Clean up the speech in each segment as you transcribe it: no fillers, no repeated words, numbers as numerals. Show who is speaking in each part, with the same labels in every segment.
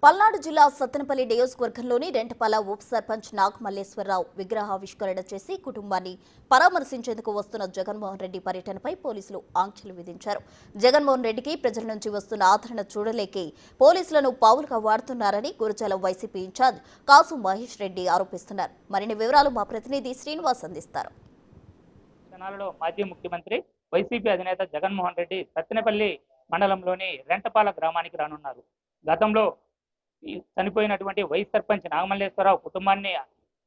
Speaker 1: పల్నాడు జిల్లా సత్తెనపల్లి నియోజకవర్గంలోని రెంటపాల ఉప సర్పంచ్ నాగమల్లేశ్వరరావు విగ్రహావిష్కరణ చేసి కుటుంబాన్ని పరామర్శించేందుకు వస్తున్న జగన్మోహన్ రెడ్డి పర్యటనపై పోలీసులు ఆంక్షలు విధించారు. జగన్మోహన్ రెడ్డికి ప్రజల నుంచి వస్తున్న ఆదరణ చూడలేకే పోలీసులను పావులుగా వాడుతున్నారని గురజాల వైసీపీ ఇన్ఛార్జ్ కాసు మహేష్ రెడ్డి ఆరోపిస్తున్నారు. మరిన్ని వివరాలు మా ప్రతినిధి శ్రీనివాస్ అందిస్తారు.
Speaker 2: మాజీ ముఖ్యమంత్రి వైసీపీ అధినేత జగన్మోహన్ రెడ్డి సత్తెనపల్లి మండలంలోని రెంటపాల గ్రామానికి రానున్నారు. గతంలో చనిపోయినటువంటి వైస్ సర్పంచ్ నాగమల్లేశ్వరరావు కుటుంబాన్ని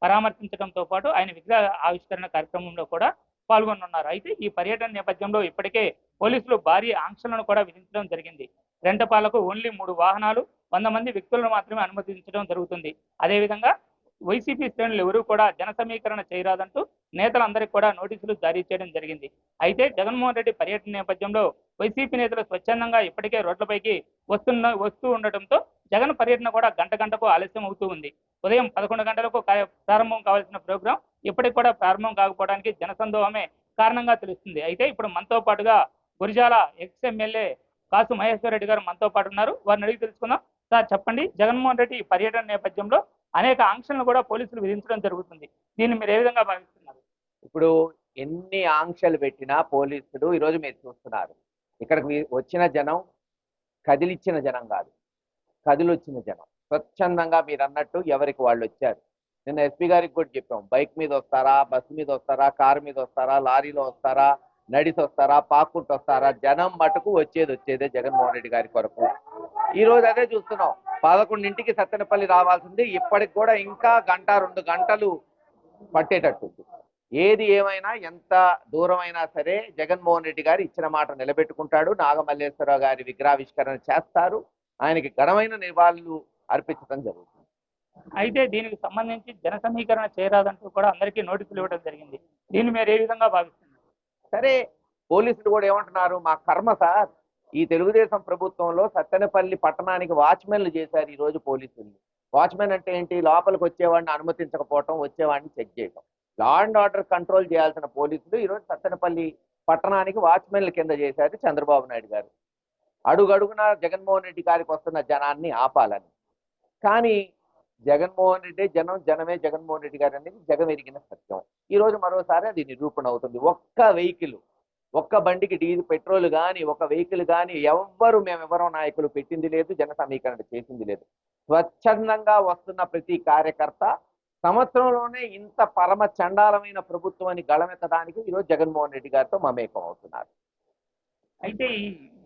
Speaker 2: పరామర్శించడంతో పాటు ఆయన విగ్రహ ఆవిష్కరణ కార్యక్రమంలో కూడా పాల్గొనున్నారు. అయితే ఈ పర్యటన నేపథ్యంలో ఇప్పటికే పోలీసులు భారీ ఆంక్షలను కూడా విధించడం జరిగింది. రెంటపాలకు ఓన్లీ 3 వాహనాలు 100 మంది వ్యక్తులను మాత్రమే అనుమతించడం జరుగుతుంది. అదేవిధంగా వైసీపీ శ్రేణులు ఎవరూ కూడా జన సమీకరణ చేయరాదంటూ నేతలందరికీ కూడా నోటీసులు జారీ చేయడం జరిగింది. అయితే జగన్మోహన్ రెడ్డి పర్యటన నేపథ్యంలో వైసీపీ నేతలు స్వచ్ఛందంగా ఇప్పటికే రోడ్లపైకి వస్తూ ఉండటంతో జగన్ పర్యటన కూడా గంటకు ఆలస్యం అవుతూ ఉంది. ఉదయం 11 గంటలకు ప్రారంభం కావాల్సిన ప్రోగ్రాం ఇప్పటికి కూడా ప్రారంభం కాకపోవడానికి జనసందోహమే కారణంగా తెలుస్తుంది. అయితే ఇప్పుడు మనతో పాటుగా గురజాల ఎక్స్ ఎమ్మెల్యే కాసు మహేశ్వర్ రెడ్డి గారు మనతో పాటు ఉన్నారు. వారిని అడిగి తెలుసుకుందాం. సార్ చెప్పండి, జగన్మోహన్ రెడ్డి పర్యటన నేపథ్యంలో అనేక ఆంక్షలను కూడా పోలీసులు విధించడం జరుగుతుంది. దీన్ని మీరు ఏ విధంగా భావిస్తున్నారు?
Speaker 3: ఇప్పుడు ఎన్ని ఆంక్షలు పెట్టినా పోలీసులు ఈరోజు మీరు చూస్తున్నారు, ఇక్కడికి వచ్చిన జనం కదిలిచ్చిన జనం కాదు, కదిలొచ్చిన జనం. స్వచ్ఛందంగా మీరు అన్నట్టు ఎవరికి వాళ్ళు వచ్చారు. నిన్న ఎస్పీ గారికి కూడా చెప్పాం, బైక్ మీద వస్తారా, బస్సు మీద వస్తారా, కారు మీద వస్తారా, లారీలో వస్తారా, నడిసి వస్తారా, పాక్కుంటూ వస్తారా, జనం మటుకు వచ్చేదే జగన్మోహన్ రెడ్డి గారి కొరకు. ఈ రోజు అదే చూస్తున్నాం. 11ంటికి సత్తెనపల్లి రావాల్సింది, ఇప్పటికి కూడా ఇంకా 1-2 గంటలు పట్టేటట్టుంది. ఏది ఏమైనా ఎంత దూరమైనా సరే జగన్మోహన్ రెడ్డి గారు ఇచ్చిన మాట నిలబెట్టుకుంటాడు. నాగమల్లేశ్వరరావు గారి విగ్రహావిష్కరణ చేస్తారు. ఆయనకి ఘనమైన నివాళులు అర్పించడం జరుగుతుంది.
Speaker 2: అయితే దీనికి సంబంధించి జన సమీకరణ చేయరాదంటూ కూడా అందరికీ నోటీసులు ఇవ్వడం జరిగింది. దీన్ని మీరు ఏ విధంగా భావిస్తున్నారు?
Speaker 3: సరే, పోలీసులు కూడా ఏమంటున్నారు, మా కర్మ సార్, ఈ తెలుగుదేశం ప్రభుత్వంలో సత్తెనపల్లి పట్టణానికి వాచ్మెన్లు చేశారు ఈ రోజు పోలీసులు. వాచ్మెన్ అంటే ఏంటి? లోపలికి వచ్చేవాడిని అనుమతించకపోవటం, వచ్చేవాడిని చెక్ చేయటం. లా అండ్ ఆర్డర్ కంట్రోల్ చేయాల్సిన పోలీసులు ఈరోజు సత్తెనపల్లి పట్టణానికి వాచ్మెన్ల కింద చేశారు చంద్రబాబు నాయుడు గారు. అడుగడుగునా జగన్మోహన్ రెడ్డి గారికి వస్తున్న జనాన్ని ఆపాలని. కానీ జగన్మోహన్ రెడ్డి జనం, జనమే జగన్మోహన్ రెడ్డి గారు అనేది జగమెరిగిన సత్యం. ఈరోజు మరోసారి అది నిరూపణ అవుతుంది. ఒక్క బండికి డీజిల్ పెట్రోల్ కానీ, ఒక వెహికల్ కానీ మేమెవరో నాయకులు పెట్టింది లేదు, జన సమీకరణ చేసింది లేదు. స్వచ్ఛందంగా వస్తున్న ప్రతి కార్యకర్త సంవత్సరంలోనే ఇంత పరమ చండాలమైన ప్రభుత్వాన్ని గళమెత్తడానికి ఈరోజు జగన్మోహన్ రెడ్డి గారితో మమేకం అవుతున్నారు.
Speaker 2: అయితే ఈ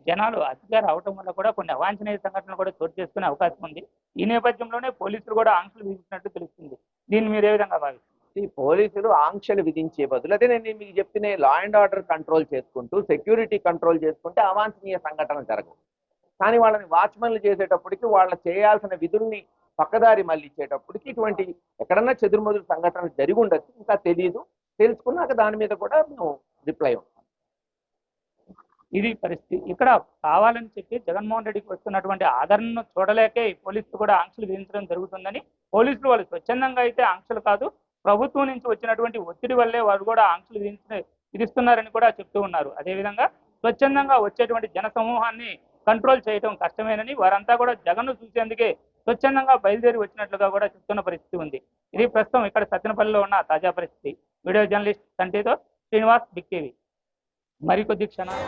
Speaker 2: జనాలు అతిగా రావటం వల్ల కూడా కొన్ని అవాంఛనీయ సంఘటనలు కూడా చోటు చేసుకునే అవకాశం ఉంది. ఈ నేపథ్యంలోనే పోలీసులు కూడా ఆంక్షలు విధించినట్టు తెలుస్తుంది. దీన్ని మీరు ఏ విధంగా భావిస్తున్నారు?
Speaker 3: ఈ పోలీసులు ఆంక్షలు విధించే బదులు, అదే నేను మీకు చెప్తున్నా, లా అండ్ ఆర్డర్ కంట్రోల్ చేసుకుంటూ, సెక్యూరిటీ కంట్రోల్ చేసుకుంటే అవాంఛనీయ సంఘటనలు జరగవు. కానీ వాళ్ళని వాచ్మెన్లు చేసేటప్పటికి వాళ్ళ చేయాల్సిన విధుల్ని పక్కదారి మళ్ళించేటప్పటికి ఇటువంటి ఎక్కడన్నా చెదురుమదురు సంఘటనలు జరిగి ఉండొచ్చు, ఇంకా తెలియదు. తెలుసుకున్నాక దాని మీద కూడా మేము రిప్లై ఉంటాం.
Speaker 2: ఇది పరిస్థితి. ఇక్కడ కావాలని చెప్పి జగన్మోహన్ రెడ్డికి వస్తున్నటువంటి ఆదరణను చూడలేకే పోలీసులు కూడా ఆంక్షలు విధించడం జరుగుతుందని, పోలీసులు వాళ్ళు స్వచ్ఛందంగా అయితే ఆంక్షలు కాదు, ప్రభుత్వం నుంచి వచ్చినటువంటి ఒత్తిడి వల్లే వారు కూడా ఆంక్షలు విధిస్తున్నారని కూడా చెప్తూ ఉన్నారు. అదేవిధంగా స్వచ్ఛందంగా వచ్చేటువంటి జన సమూహాన్ని కంట్రోల్ చేయడం కష్టమేనని, వారంతా కూడా జగన్ను చూసేందుకే స్వచ్ఛందంగా బయలుదేరి వచ్చినట్లుగా కూడా చెప్తున్న పరిస్థితి ఉంది. ఇది ప్రస్తుతం ఇక్కడ సత్తెనపల్లిలో ఉన్న తాజా పరిస్థితి. వీడియో జర్నలిస్ట్ సంటితో శ్రీనివాస్, బిగ్ టీవీ. మరికొద్ది క్షణాలు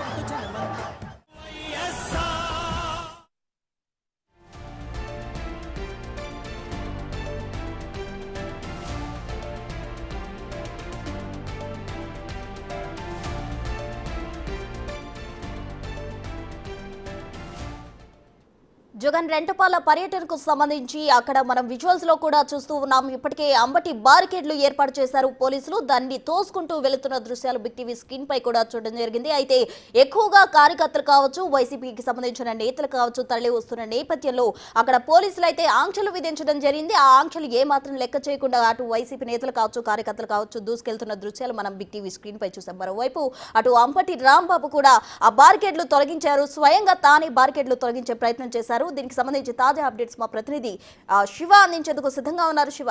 Speaker 1: జగన్ రెంటపాల పర్యటనకు సంబంధించి అక్కడ మనం విజువల్స్ లో కూడా చూస్తూ ఉన్నాం. ఇప్పటికే అంబటి బారికేడ్లు ఏర్పాటు చేశారు పోలీసులు. దాన్ని తోసుకుంటూ వెళుతున్న దృశ్యాలు బిగ్ టీవీ స్క్రీన్ పై కూడా చూడడం జరిగింది. అయితే ఎక్కువగా కార్యకర్తలు కావచ్చు, వైసీపీకి సంబంధించిన నేతలు కావచ్చు తరలి వస్తున్న నేపథ్యంలో అక్కడ పోలీసులు అయితే ఆంక్షలు విధించడం జరిగింది. ఆ ఆంక్షలు ఏమాత్రం లెక్క చేయకుండా అటు వైసీపీ నేతలు కావచ్చు, కార్యకర్తలు కావచ్చు దూసుకెళ్తున్న దృశ్యాలు మనం బిగ్ టీవీ స్క్రీన్ పై చూసాం. మరోవైపు అటు అంబటి రాంబాబు కూడా ఆ బారికేడ్లు తొలగించారు. స్వయంగా తానే బారికేడ్లు తొలగించే ప్రయత్నం చేశారు. దీనికి సంబంధించి తాజా అప్డేట్స్ మా ప్రతినిధి శివ అందించేందుకు సిద్ధంగా ఉన్నారు. శివ,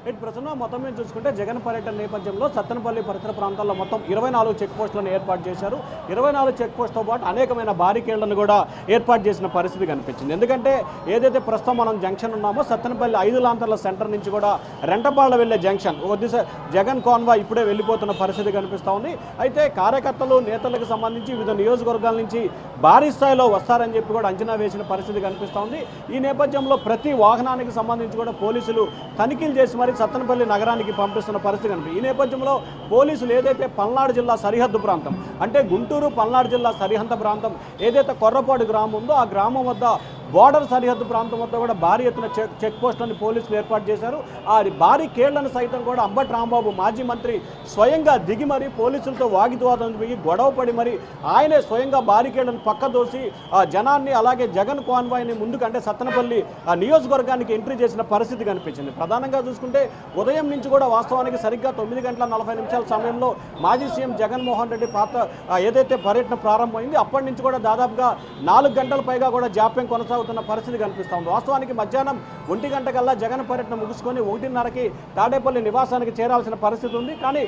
Speaker 4: ఇటు ప్రస్తుతం మొత్తం మీద చూసుకుంటే జగన్ పర్యటన నేపథ్యంలో సత్తెనపల్లి పరిసర ప్రాంతాల్లో మొత్తం 24 చెక్ పోస్టులను ఏర్పాటు చేశారు. 24 చెక్ పోస్టుతో పాటు అనేకమైన బారికేళ్లను కూడా ఏర్పాటు చేసిన పరిస్థితి కనిపించింది. ఎందుకంటే ఏదైతే ప్రస్తుతం మనం జంక్షన్ ఉన్నామో సత్తెనపల్లి 5 లాంతర్ల సెంటర్ నుంచి కూడా రెంటపాళ్ళ వెళ్లే జంక్షన్ ఒక దిశ జగన్ కాన్వాయ్ ఇప్పుడే వెళ్ళిపోతున్న పరిస్థితి కనిపిస్తూ ఉంది. అయితే కార్యకర్తలు నేతలకు సంబంధించి వివిధ నియోజకవర్గాల నుంచి భారీ స్థాయిలో వస్తారని చెప్పి కూడా అంచనా వేసిన పరిస్థితి కనిపిస్తూ ఉంది. ఈ నేపథ్యంలో ప్రతి వాహనానికి సంబంధించి కూడా పోలీసులు తనిఖీలు చేసి మరి సత్తెనపల్లి నగరానికి పంపిస్తున్న పరిస్థితి కనిపిస్తుంది. ఈ నేపథ్యంలో పోలీసులు ఏదైతే పల్నాడు జిల్లా సరిహద్దు ప్రాంతం అంటే గుంటూరు పల్నాడు జిల్లా సరిహద్దు ప్రాంతం ఏదైతే కొర్రపాడు గ్రామం ఉందో ఆ గ్రామం వద్ద బోర్డర్ సరిహద్దు ప్రాంతం వద్ద కూడా భారీ ఎత్తున చెక్ పోస్టులను పోలీసులు ఏర్పాటు చేశారు. ఆ భారీ కేళ్లను సైతం కూడా అంబటి రాంబాబు మాజీ మంత్రి స్వయంగా దిగి మరి పోలీసులతో వాగ్వివాదం దిగి గొడవ పడి మరి ఆయనే స్వయంగా బారికేళ్లను పక్క దోసి ఆ జనాన్ని అలాగే జగన్ కాన్వాయ్ని ముందుకంటే సత్తెనపల్లి నియోజకవర్గానికి ఎంట్రీ చేసిన పరిస్థితి కనిపించింది. ప్రధానంగా చూసుకుంటే ఉదయం నుంచి కూడా వాస్తవానికి సరిగ్గా 9:40 సమయంలో మాజీ సీఎం జగన్మోహన్ రెడ్డి ఏదైతే పర్యటన ప్రారంభమైంది అప్పటి నుంచి కూడా దాదాపుగా 4 గంటల పైగా కూడా జాప్యం కొనసాగుతున్న పరిస్థితి కనిపిస్తూ ఉంది. వాస్తవానికి మధ్యాహ్నం 1 గంట కల్లా జగన్ పర్యటన ముగుసుకొని 1:30కి తాడేపల్లి నివాసానికి చేరాల్సిన పరిస్థితి ఉంది. కానీ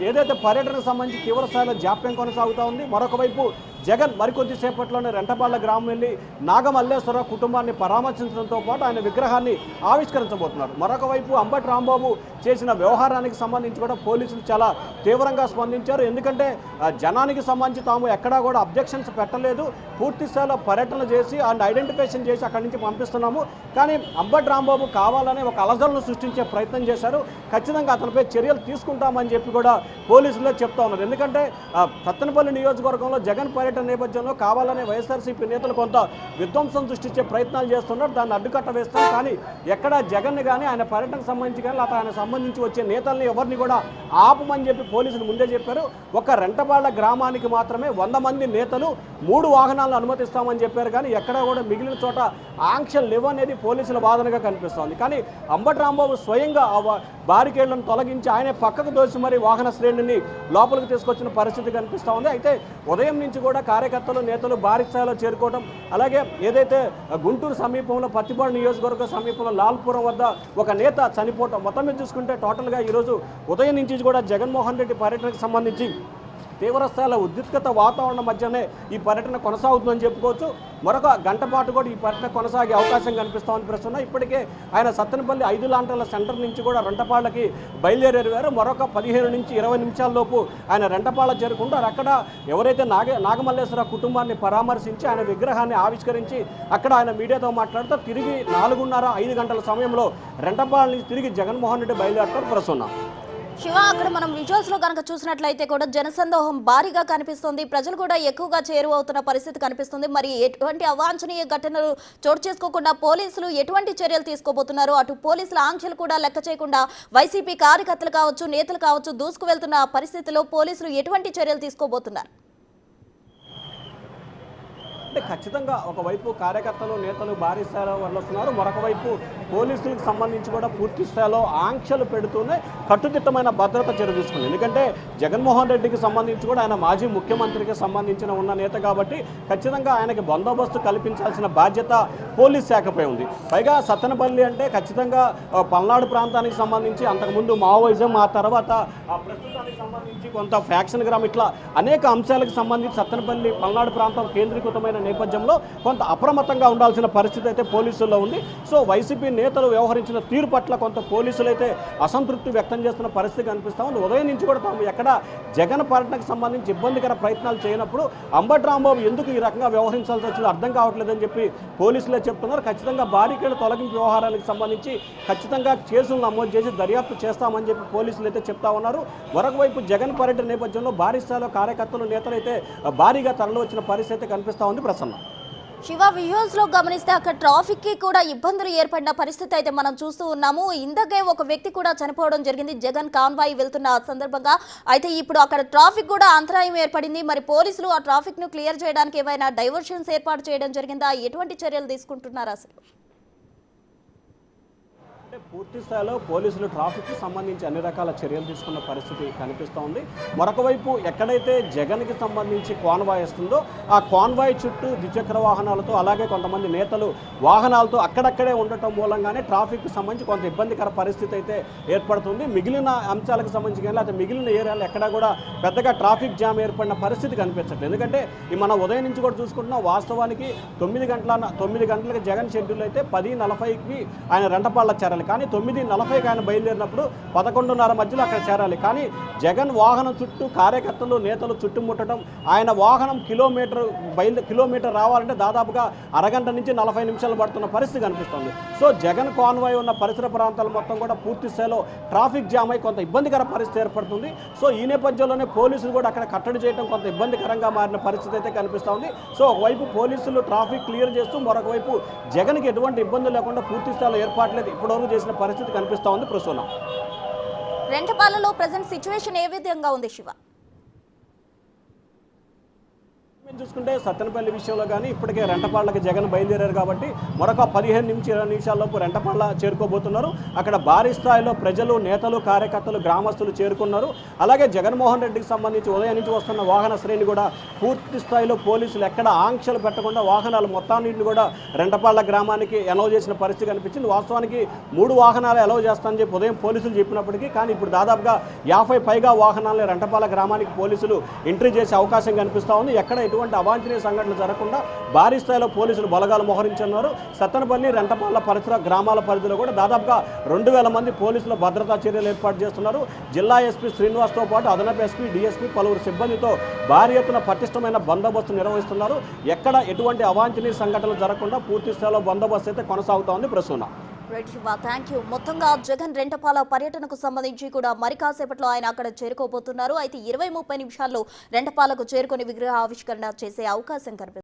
Speaker 4: ఏదైతే పర్యటనకు సంబంధించి తీవ్ర స్థాయిలో జాప్యం కొనసాగుతూ ఉంది. మరొక వైపు జగన్ మరికొద్ది సేపట్లోనే రెంటపాళ్ల గ్రామం వెళ్ళి నాగమల్లేశ్వరరావు కుటుంబాన్ని పరామర్శించడంతో పాటు ఆయన విగ్రహాన్ని ఆవిష్కరించబోతున్నారు. మరొక వైపు అంబటి రాంబాబు చేసిన వ్యవహారానికి సంబంధించి కూడా పోలీసులు చాలా తీవ్రంగా స్పందించారు. ఎందుకంటే జనానికి సంబంధించి తాము ఎక్కడా కూడా అబ్జెక్షన్స్ పెట్టలేదు, పూర్తి స్థాయిలో పర్యటన చేసి ఆయన ఐడెంటిఫికేషన్ చేసి అక్కడి నుంచి పంపిస్తున్నాము. కానీ అంబటి రాంబాబు కావాలనే ఒక అలజడును సృష్టించే ప్రయత్నం చేశారు. ఖచ్చితంగా అతనిపై చర్యలు తీసుకుంటామని చెప్పి కూడా పోలీసులే చెప్తా ఉన్నారు. ఎందుకంటే సత్తెనపల్లి నియోజకవర్గంలో జగన్ పర్యటన నేపథ్యంలో కావాలనే వైఎస్ఆర్సీపీ నేతలు కొంత విధ్వంసం సృష్టించే ప్రయత్నాలు చేస్తున్నారు. దాన్ని అడ్డుకట్ట వేస్తారు. కానీ ఎక్కడ జగన్ కానీ ఆయన పర్యటనకు సంబంధించి కానీ లేకపోతే ఆయన సంబంధించి వచ్చే నేతల్ని ఎవరిని కూడా ఆపమని చెప్పి పోలీసులు ముందే చెప్పారు. ఒక రెంటపాళ్ల గ్రామానికి మాత్రమే 100 మంది నేతలు 3 వాహనాలను అనుమతిస్తామని చెప్పారు. కానీ ఎక్కడ కూడా మిగిలిన చోట ఆంక్షలు లేవనేది పోలీసుల వాదనగా కనిపిస్తోంది. కానీ అంబటి రాంబాబు స్వయంగా బారికేళ్లను తొలగించి ఆయనే పక్కకు దోసి మరి వాహన శ్రేణిని లోపలికి తీసుకొచ్చిన పరిస్థితి కనిపిస్తూ ఉంది. అయితే ఉదయం నుంచి కూడా కార్యకర్తలు నేతలు భారీ స్థాయిలో చేరుకోవడం అలాగే ఏదైతే గుంటూరు సమీపంలో పత్తిపాడు నియోజకవర్గ సమీపంలో లాల్పురం వద్ద ఒక నేత చనిపోవటం మొత్తం మీద చూసుకుంటే టోటల్గా ఈరోజు ఉదయం నుంచి కూడా జగన్మోహన్ రెడ్డి పర్యటనకు సంబంధించి తీవ్ర స్థాయిలో ఉద్రిక్తత వాతావరణం మధ్యనే ఈ పర్యటన కొనసాగుతుందని చెప్పుకోవచ్చు. మరొక గంట పాటు కూడా ఈ పర్యటన కొనసాగే అవకాశం కనిపిస్తామని ప్రస్తుతం ఇప్పటికే ఆయన సత్తెనపల్లి 5 లాంటర్ల సెంటర్ నుంచి కూడా రెంటపాళ్ళకి బయలుదేరారు. మరొక 15 నుంచి 20 నిమిషాల్లోపు ఆయన రెంటపాళ్ళ చేరుకుంటారు. అక్కడ ఎవరైతే నాగమల్లేశ్వరరావు కుటుంబాన్ని పరామర్శించి ఆయన విగ్రహాన్ని ఆవిష్కరించి అక్కడ ఆయన మీడియాతో మాట్లాడుతూ తిరిగి 4:30-5 గంటల సమయంలో రెంటపాళ్ళ నుంచి తిరిగి జగన్మోహన్ రెడ్డి బయలుదేరతారు ప్రస్తుతం.
Speaker 1: శివ, అక్కడ మనం విజువల్స్ లో కనుక చూసినట్లయితే కూడా జనసందోహం భారీగా కనిపిస్తుంది. ప్రజలు కూడా ఎక్కువగా చేరువవుతున్న పరిస్థితి కనిపిస్తుంది. మరి ఎటువంటి అవాంఛనీయ ఘటనలు చోటు చేసుకోకుండా పోలీసులు ఎటువంటి చర్యలు తీసుకోబోతున్నారు? అటు పోలీసుల ఆంక్షలు కూడా లెక్క చేయకుండా వైసీపీ కార్యకర్తలు కావచ్చు, నేతలు కావచ్చు దూసుకు వెళ్తున్న పరిస్థితిలో పోలీసులు ఎటువంటి చర్యలు తీసుకోబోతున్నారు?
Speaker 4: అంటే ఖచ్చితంగా ఒకవైపు కార్యకర్తలు నేతలు భారీ స్థాయిలో వస్తున్నారు. మరొక వైపు పోలీసులకు సంబంధించి కూడా పూర్తి స్థాయిలో ఆంక్షలు పెడుతూనే కట్టుదిట్టమైన భద్రత చర్య తీసుకుంది. ఎందుకంటే జగన్మోహన్ రెడ్డికి సంబంధించి కూడా ఆయన మాజీ ముఖ్యమంత్రికి సంబంధించిన ఉన్న నేత కాబట్టి ఖచ్చితంగా ఆయనకి బందోబస్తు కల్పించాల్సిన బాధ్యత పోలీస్ శాఖపై ఉంది. పైగా సత్తెనపల్లి అంటే ఖచ్చితంగా పల్నాడు ప్రాంతానికి సంబంధించి అంతకుముందు మావోయిజం, ఆ తర్వాత ప్రస్తుతానికి సంబంధించి కొంత ఫ్యాక్షన్ గ్రామం ఇట్లా అనేక అంశాలకు సంబంధించి సత్తెనపల్లి పల్నాడు ప్రాంతం కేంద్రీకృతమైన నేపథ్యంలో కొంత అప్రమత్తంగా ఉండాల్సిన పరిస్థితి అయితే పోలీసుల్లో ఉంది. సో వైసీపీ నేతలు వ్యవహరించిన తీరు పట్ల కొంత పోలీసులు అయితే అసంతృప్తి వ్యక్తం చేస్తున్న పరిస్థితి కనిపిస్తూ ఉంది. ఉదయం నుంచి కూడా తాము ఎక్కడ జగన్ పర్యటనకు సంబంధించి ఇబ్బందికర ప్రయత్నాలు చేయనప్పుడు అంబటి రాంబాబు ఎందుకు ఈ రకంగా వ్యవహరించాల్సి వచ్చిందో అర్థం కావట్లేదని చెప్పి పోలీసులే చెప్తున్నారు. ఖచ్చితంగా బారికేళ్ల తొలగింపు వ్యవహారానికి సంబంధించి ఖచ్చితంగా కేసులు నమోదు చేసి దర్యాప్తు చేస్తామని చెప్పి పోలీసులు అయితే చెప్తా ఉన్నారు. మరొక వైపు జగన్ పర్యటన నేపథ్యంలో భారీ స్థాయిలో కార్యకర్తలు నేతలు అయితే భారీగా తరలి వచ్చిన పరిస్థితి కనిపిస్తూ ఉంది. ప్రసన్న
Speaker 1: శివ, విజువల్స్ లో గమనిస్తే అక్కడ ట్రాఫిక్ కి కూడా ఇబ్బందులు ఏర్పడిన పరిస్థితి అయితే మనం చూస్తూ ఉన్నాము. ఇందాకే ఒక వ్యక్తి కూడా చనిపోవడం జరిగింది జగన్ కాన్వాయ్ వెళ్తున్న సందర్భంగా. అయితే ఇప్పుడు అక్కడ ట్రాఫిక్ కూడా అంతరాయం ఏర్పడింది. మరి పోలీసులు ఆ ట్రాఫిక్ ను క్లియర్ చేయడానికి ఏమైనా డైవర్షన్స్ ఏర్పాటు చేయడం జరిగిందా? ఎటువంటి చర్యలు తీసుకుంటున్నారు అసలు?
Speaker 4: అంటే పూర్తి స్థాయిలో పోలీసులు ట్రాఫిక్కి సంబంధించి అన్ని రకాల చర్యలు తీసుకున్న పరిస్థితి కనిపిస్తూ ఉంది. మరొక వైపు ఎక్కడైతే జగన్కి సంబంధించి కాన్వాయ్ వస్తుందో ఆ కాన్వాయ్ చుట్టూ ద్విచక్ర వాహనాలతో అలాగే కొంతమంది నేతలు వాహనాలతో అక్కడక్కడే ఉండటం మూలంగానే ట్రాఫిక్కి సంబంధించి కొంత ఇబ్బందికర పరిస్థితి అయితే ఏర్పడుతుంది. మిగిలిన అంశాలకు సంబంధించి కానీ లేకపోతే మిగిలిన ఏరియాలో ఎక్కడా కూడా పెద్దగా ట్రాఫిక్ జామ్ ఏర్పడిన పరిస్థితి కనిపించట్లేదు. ఎందుకంటే ఈ మన ఉదయం నుంచి కూడా చూసుకుంటున్నాం, వాస్తవానికి 9 గంటలకు జగన్ షెడ్యూల్ అయితే 10:40కి ఆయన రెంటపాళ్ళ చేరాలి. కానీ 9:40కి ఆయన బయలుదేరినప్పుడు 11:30 మధ్యలో అక్కడ చేరాలి. కానీ జగన్ వాహనం చుట్టూ కార్యకర్తలు నేతలు చుట్టుముట్టడం, ఆయన వాహనం కిలోమీటర్ రావాలంటే దాదాపుగా అరగంట నుంచి 40 నిమిషాలు పడుతున్న పరిస్థితి కనిపిస్తుంది. సో జగన్ కాన్వాయ్ ఉన్న పరిసర ప్రాంతాలు మొత్తం కూడా పూర్తి స్థాయిలో ట్రాఫిక్ జామ్ అయి కొంత ఇబ్బందికర పరిస్థితి ఏర్పడుతుంది. సో ఈ నేపథ్యంలోనే పోలీసులు కూడా అక్కడ కట్టడి చేయడం కొంత ఇబ్బందికరంగా మారిన పరిస్థితి అయితే కనిపిస్తూ ఉంది. సో ఒకవైపు పోలీసులు ట్రాఫిక్ క్లియర్ చేస్తూ మరొక వైపు జగన్కి ఎటువంటి ఇబ్బందులు లేకుండా పూర్తి స్థాయిలో ఏర్పాట్లేదు ఇప్పటివరకు చేసిన పరిస్థితి కనిపిస్తూ ఉంది. ప్రసూన,
Speaker 1: రెంటపాలలో ప్రెజెంట్ సిచ్యువేషన్ ఏ విధంగా ఉంది శివ?
Speaker 4: చూసుకుంటే సత్తెనపల్లి విషయంలో కానీ ఇప్పటికే రెంటపాళ్ళకి జగన్ బయలుదేరారు కాబట్టి మరొక 15 నుంచి 20 నిమిషాల్లోపు రెంటపాళ్ళ చేరుకోబోతున్నారు. అక్కడ భారీ స్థాయిలో ప్రజలు నేతలు కార్యకర్తలు గ్రామస్తులు చేరుకున్నారు. అలాగే జగన్మోహన్ రెడ్డికి సంబంధించి ఉదయం నుంచి వస్తున్న వాహన శ్రేణి కూడా పూర్తి స్థాయిలో పోలీసులు ఎక్కడ ఆంక్షలు పెట్టకుండా వాహనాలు మొత్తాన్నింటిని కూడా రెంటపాళ్ళ గ్రామానికి అలౌ చేసిన పరిస్థితి కనిపించింది. వాస్తవానికి 3 వాహనాలు అలౌ చేస్తానని చెప్పి ఉదయం పోలీసులు చెప్పినప్పటికీ కానీ ఇప్పుడు దాదాపుగా 50 పైగా వాహనాలను రెంటపాళ్ళ గ్రామానికి పోలీసులు ఎంట్రీ చేసే అవకాశం కనిపిస్తూ ఉంది. ఎక్కడ ఎటువంటి అవాంఛనీయ సంఘటనలు జరగకుండా భారీ స్థాయిలో పోలీసులు బలగాలు మోహరించున్నారు. సత్తెనపల్లి రెంటపాళ్ళ పరిసర గ్రామాల పరిధిలో కూడా దాదాపుగా 2000 మంది పోలీసుల భద్రతా చర్యలు ఏర్పాటు చేస్తున్నారు. జిల్లా ఎస్పీ శ్రీనివాస్తో పాటు అదనపు ఎస్పీ డిఎస్పీ పలువురు సిబ్బందితో భారీ ఎత్తున పటిష్టమైన బందోబస్తు నిర్వహిస్తున్నారు. ఎక్కడ ఎటువంటి అవాంఛనీయ సంఘటనలు జరగకుండా పూర్తి స్థాయిలో బందోబస్తు అయితే కొనసాగుతోంది. Prasuna,
Speaker 1: thank you. మొత్తంగా జగన్ రెంటపాల పర్యటనకు సంబంధించి కూడా మరి కాసేపట్లో ఆయన అక్కడ చేరుకోబోతున్నారు. అయితే 20-30 నిమిషాల్లో రెంటపాలకు చేరుకొని విగ్రహ ఆవిష్కరణ చేసే అవకాశం కనిపిస్తుంది.